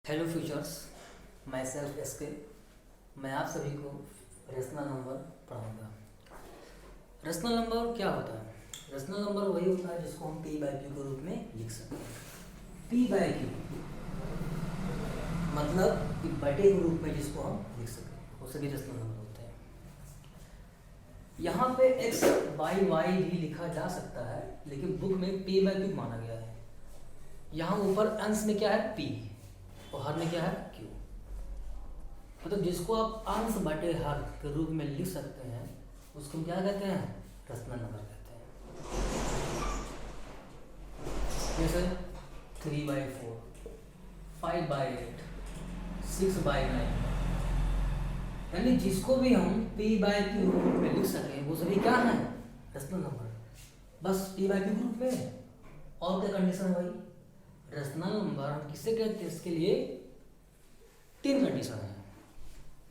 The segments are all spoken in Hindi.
हेलो फ्यूचर्स, मैं सेल्फ एसके। मैं आप सभी को रेशनल नंबर पढ़ाऊंगा। रेशनल नंबर क्या होता है? रेशनल नंबर वही होता है जिसको हम पी बाई क्यू के रूप में लिख सकते हैं। पी बाई क्यू मतलब कि बटे के रूप में जिसको हम लिख सकें, वो सभी रेशनल नंबर होते हैं। यहाँ पे एक्स बाई वाई भी लिखा जा सकता है, लेकिन बुक में पी बाई क्यू माना गया है। यहाँ ऊपर अंश में क्या है? पी, और हर में क्या है? क्यू। मतलब जिसको आप अंश बटे हर के रूप में लिख सकते हैं उसको क्या कहते हैं? रेशनल नंबर कहते हैं। जैसे 3/4, 5/8, 6/9, यानी जिसको भी हम पी बाई क्यू रूप में लिख सकें वो सभी क्या है? Rational number. बस पी बाई क्यू रूप में। और क्या कंडीशन है भाई? रेशनल नंबर हम किससे कहते हैं? इसके लिए 3 कंडीशन है।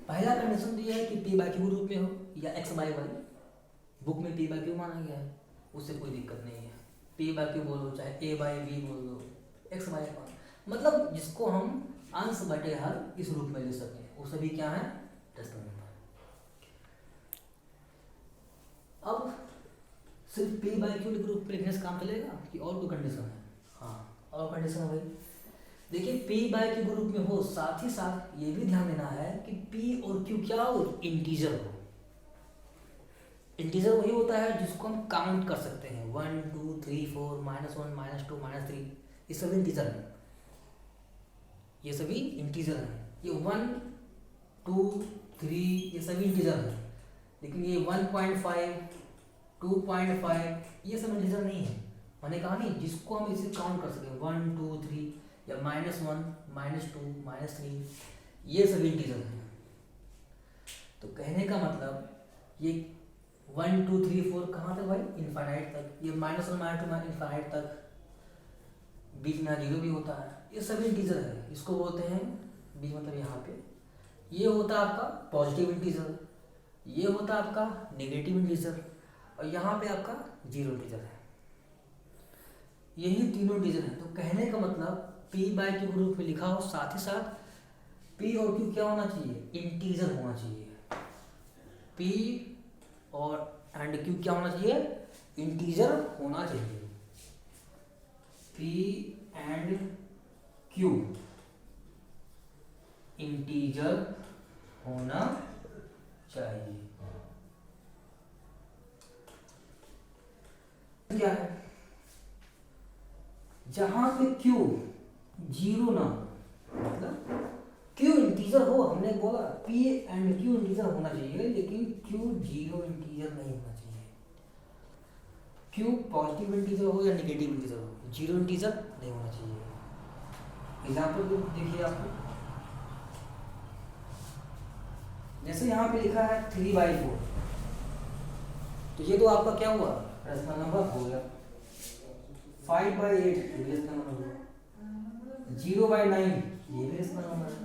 पहला कंडीशन तो यह है कि पी बाई क्यू रूप में हो या एक्स बाई वाई। बुक में पी बाई क्यू माना गया है, उससे कोई दिक्कत नहीं है। पी बाई क्यू बोलो, चाहे ए बाई बी बोल दो, एक्स बाई वाई, मतलब जिसको हम अंश बटे हर इस रूप में ले सकें वो सभी क्या है? Rational number. अब सिर्फ पी बाई क्यू के रूप में लिखने से काम चलेगा कि और कोई कंडीशन है? हाँ, और कंडीशन है भाई। देखिए, पी बाई क्यू ग्रुप में हो, साथ ही साथ ये भी ध्यान देना है कि पी और क्यू क्या हो? इंटीजर हो। इंटीजर वही होता है जिसको हम काउंट कर सकते हैं। 1 2 3 4 -1 -2 -3, ये सभी इंटीजर हैं। ये सभी इंटीजर हैं। ये 1 2 3 ये सभी इंटीजर हैं, लेकिन ये 1.5 2.5 ये सब इंटीजर नहीं है। मैंने कहा नहीं, जिसको हम इसे काउंट कर सकें 1 2 3 या -1 -2 -3, ये सभी इंटीजर हैं। तो कहने का मतलब ये 1 2 3 4 कहाँ तक भाई? इनफाइनाइट तक। ये -1 -2 इनफाइनाइट तक, बीच में 0 भी होता है। ये सभी इंटीजर है। इसको बोलते हैं बीच, मतलब यहाँ पे ये होता है आपका पॉजिटिव इंटीजर, ये होता है आपका नेगेटिव इंटीजर, और यहाँ पे आपका 0 इंटीजर है। यही तीनों इंटीजर हैं। तो कहने का मतलब पी बाई क्यू के रूप में लिखा हो, साथ ही साथ पी और क्यू क्या होना चाहिए? इंटीजर होना चाहिए। पी और एंड क्यू क्या होना चाहिए? इंटीजर होना चाहिए। पी एंड क्यू इंटीजर होना चाहिए। क्या है? जहां पे क्यू 0 ना हो, मतलब क्यू इंटीजर हो, हमने बोला पी एंड क्यू इंटीजर होना चाहिए, लेकिन क्यू 0 इंटीजर नहीं होना चाहिए। क्यू पॉजिटिव इंटीजर हो या नेगेटिव इंटीजर हो, 0 इंटीजर नहीं होना चाहिए। एग्जाम्पल देखिए आपको, जैसे यहाँ पे लिखा है 3/4, तो ये तो आपका क्या हुआ? रेशनल नंबर हो गया। 5/8 ये भी रेशनल नंबर हुआ। 0/9 ये भी रेशनल नंबर है।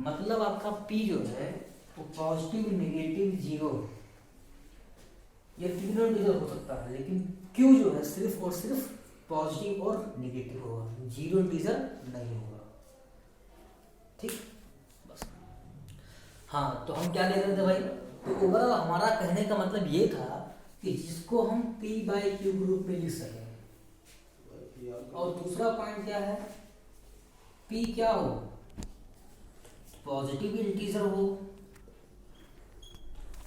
मतलब आपका P जो है वो पॉजिटिव, नेगेटिव, 0 ये तीनों इंटीजर हो सकता है, लेकिन Q जो है सिर्फ और सिर्फ पॉजिटिव और नेगेटिव होगा, 0 इंटीजर नहीं होगा। ठीक, बस। हाँ, तो हम क्या देख रहे थे भाई? तो ओवरऑल हमारा कहने का मतलब ये था कि जिसको हम पी बाई क्यू ग्रुप में लिख सकें। और दूसरा पॉइंट क्या है? पी क्या हो? पॉजिटिव इंटीजर हो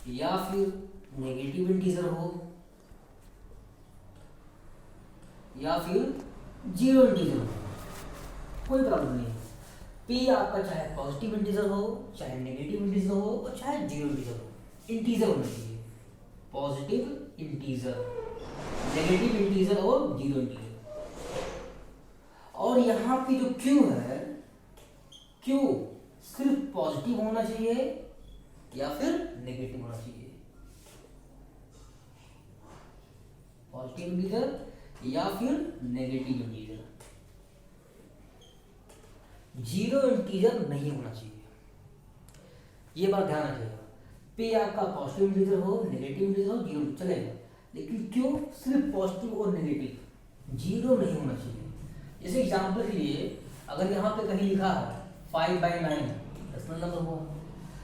या फिर नेगेटिव इंटीजर हो या फिर 0 इंटीजर हो, कोई प्रॉब्लम नहीं है। पी आपका चाहे पॉजिटिव इंटीजर हो, चाहे नेगेटिव इंटीजर हो, और चाहे 0 इंटीजर हो, इंटीजर होना चाहिए। पॉजिटिव इंटीजर, नेगेटिव इंटीजर और 0 इंटीजर। और यहाँ पे जो क्यू है, क्यू सिर्फ पॉजिटिव होना चाहिए या फिर नेगेटिव होना चाहिए। पॉजिटिव इंटीजर या फिर नेगेटिव इंटीजर, 0 इंटीजर नहीं होना चाहिए। ये बात ध्यान रखिएगा। पी आपका पॉजिटिव इंटीजर हो, नेगेटिव इंटीजर हो, 0 चलेगा, लेकिन क्यू सिर्फ पॉजिटिव और नेगेटिव, 0 नहीं होना चाहिए। जैसे एग्जाम्पल के लिए अगर यहाँ पे कहीं लिखा है 5/9 रेशनल नंबर हुआ,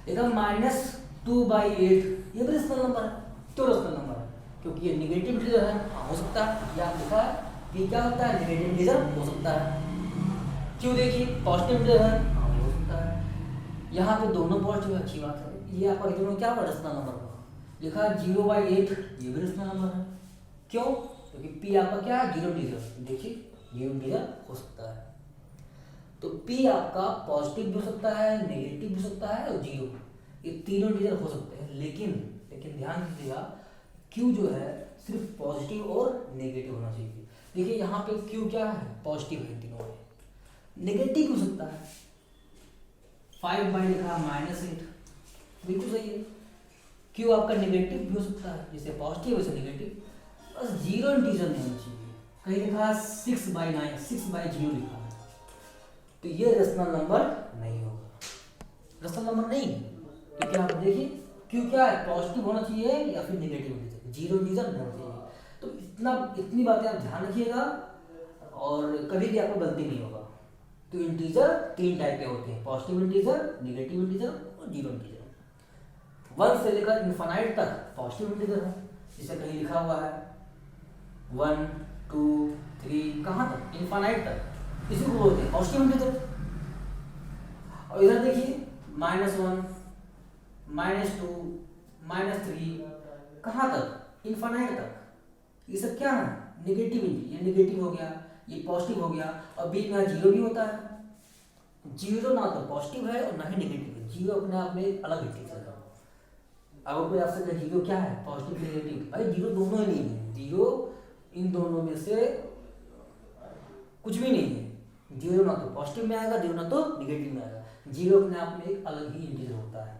इधर -2/8 ये भी रेशनल नंबर है, क्यों रेशनल नंबर है? क्योंकि ये नेगेटिव इंटीजर है, हाँ हो सकता है, यहाँ लिखा है कि क्या होता है, नेगेटिव इंटीजर हो सकता है। क्यों देखिए पॉजिटिव इंटीजर है, हाँ हो सकता है। यहाँ पे दोनों पॉजिटिव है, अच्छी बात है, ये आपका दोनों क्या हुआ, रेशनल नंबर हुआ। लिखा है 0/8 ये भी रेशनल नंबर है, क्यों? क्योंकि पी आपका क्या है, जीरो इंटीजर, देखिए जीरो इंटीजर हो सकता है। तो पी आपका पॉजिटिव भी हो सकता है, नेगेटिव भी हो सकता है और जीरो, ये तीनों इंटीजर हो सकते हैं। लेकिन ध्यान दीजिएगा क्यू जो है सिर्फ पॉजिटिव और नेगेटिव होना चाहिए। देखिए यहाँ पे क्यू क्या है, पॉजिटिव है, तीनों में नेगेटिव हो सकता है। 5/, लिखा है -8, बिल्कुल सही है। क्यू आपका नेगेटिव भी हो सकता है, जैसे पॉजिटिव वैसे नेगेटिव, बस जीरो इंटीजर नहीं होना चाहिए। कहीं लिखा है 6/9, 6/0 लिखा है, तो ये रेशनल नंबर नहीं होगा, रेशनल नंबर नहीं है। क्योंकि आप देखिए क्यों क्या है, पॉजिटिव होना चाहिए या फिर नेगेटिव इंटीजर, जीरो इंटीजर नहीं होना चाहिए। तो इतनी बातें आप ध्यान रखिएगा और कभी भी आपको गलती नहीं होगा। तो इंटीजर 3 टाइप के होते हैं, पॉजिटिव इंटीजर, नेगेटिव इंटीजर और जीरो इंटीजर। 1 से लेकर इनफाइनाइट तक पॉजिटिव इंटीजर है, जिसे कहीं लिखा हुआ है 1 2 3 कहाँ तक, इनफाइनाइट तक, इसी को बोलते हैं पॉजिटिव इंटीजर। और इधर देखिए -1 -2 -3 कहाँ तक, इनफाइनाइट तक, ये सब क्या है, नेगेटिव इंटीजर। ये नेगेटिव हो गया, ये पॉजिटिव हो गया, और बीच में जीरो भी होता है। जीरो ना तो पॉजिटिव है और ना ही नेगेटिव है, जीरो अपने आप में एक अलग इंटीजर है। अगर कोई आपसे कहे जीरो क्या है, पॉजिटिव नेगेटिव, भाई जीरो दोनों ही नहीं है, जीरो इन दोनों में से कुछ भी नहीं है। जीरो ना तो पॉजिटिव में आएगा, जीरो ना तो नेगेटिव में आएगा, जीरो अपने आप में एक अलग ही इंटीजर होता है।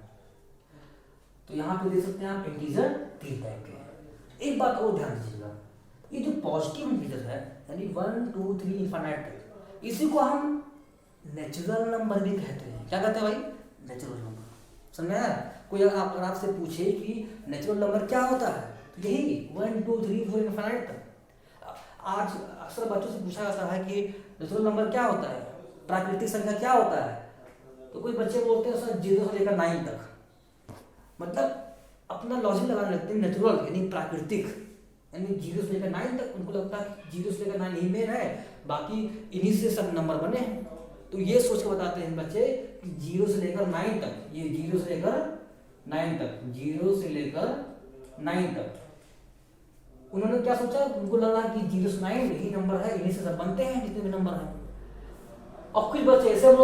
तो यहाँ पे देख सकते हैं आप इंटीजर 3 टाइप के हैं। एक बात और ध्यान दीजिएगा, ये जो पॉजिटिव इंटीजर है यानी 1 2 3 इनफाइनाइट तक, इसी को हम नेचुरल नंबर भी कहते हैं। क्या कहते हैं भाई, नेचुरल नंबर। समझ में आया? कोई अगर आपसे पूछे कि नेचुरल नंबर क्या होता है, तो यही 1 2 3 4 इनफाइनाइट तक। आज अक्सर बच्चों से पूछा जाता है कि नेचुरल नंबर क्या होता है, प्राकृतिक संख्या क्या होता है, तो कोई बच्चे बोलते हैं सर 0 से लेकर 9 तक। मतलब अपना लॉजिक लगाने लगते हैं, नेचुरल यानी प्राकृतिक, यानी 0 से लेकर 9 तक उनको लगता है 0 से लेकर 9 ही मेन है, बाकी इन्हीं से सब नंबर बने हैं। तो ये सोच के बताते हैं बच्चे कि 0 से लेकर 9 तक, ये 0 से लेकर 9 तक, 0 से लेकर 9 तक उन्होंने क्या सोचा, उनको लगा कि 0 से 9 यही नंबर है, इन्हीं से सब बनते हैं जितने भी नंबर हैं। और कुछ बच्चे ऐसे